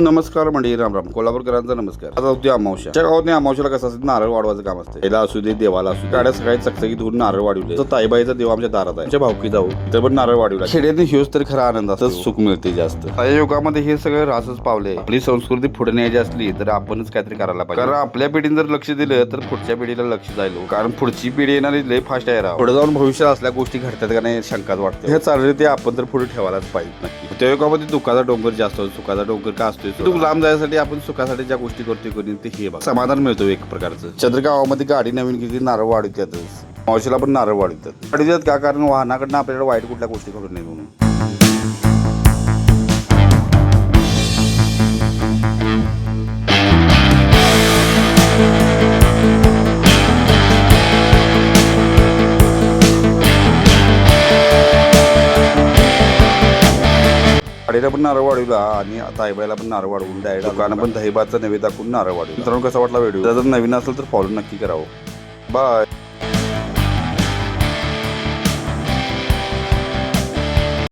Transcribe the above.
नमस्कार मंडळी, राम राम. कोल्हापूरकरांचा नमस्कार. आता होती अमावस्या. त्या गावात अमावस्याला कसं असतं, नारळ वाढवायचं काम असतं. याला असू दे, देवाला असू दे. गाड्या सकाळी चकचकीत धुवून नारळ वाढवले. तर ताईबाईचा देव आमच्या दारात आहे. आमच्या भावकी जाऊ तर पण नारळ वाढवला. खेड्याने ह्योच तरी खरा आनंद असतो, सुख मिळते जास्त. या युगामध्ये हे सगळं रासच पावले. आपली संस्कृती पुढे न्यायची असली तर आपणच काहीतरी करायला पाहिजे. कारण आपल्या पिढीने जर लक्ष दिलं तर पुढच्या पिढीला लक्ष जाईल. कारण पुढची पिढी येणारी लय फास्ट आहे. पुढे जाऊन भविष्यात असल्या गोष्टी घडतात का नाही शंकाच वाटते. हे चालले ते आपण तर पुढे ठेवायलाच पाहिजे नक्की. त्या युगामध्ये दुःखाचा डोंगर जास्त असतो. सुखाचा डोंगर का असतो? तू लांब जायसाठी आपण सुखासाठी ज्या गोष्टी करतोय कोणी ते हे बघ समाधान मिळतो एक प्रकारचं. चंद्रगावामध्ये गाडी नवीन किती नारळ वाढवतातच. मावशीला पण नारळ वाढवतात का? कारण वाहनाकडनं आपल्याला वाईट कुठल्या गोष्टी करून नाही म्हणून. गाडीला पण नारळ वाढवला आणि ताईबाईला पण नारळ वाढवून डायरेक्ट दुकानं पण दहीभातचा नैवेद्य दाखवून नारळ वाढवला. मित्रांनो, कसा वाटला व्हिडिओ? जर नवीन असेल तर फॉलो नक्की करावं. बाय.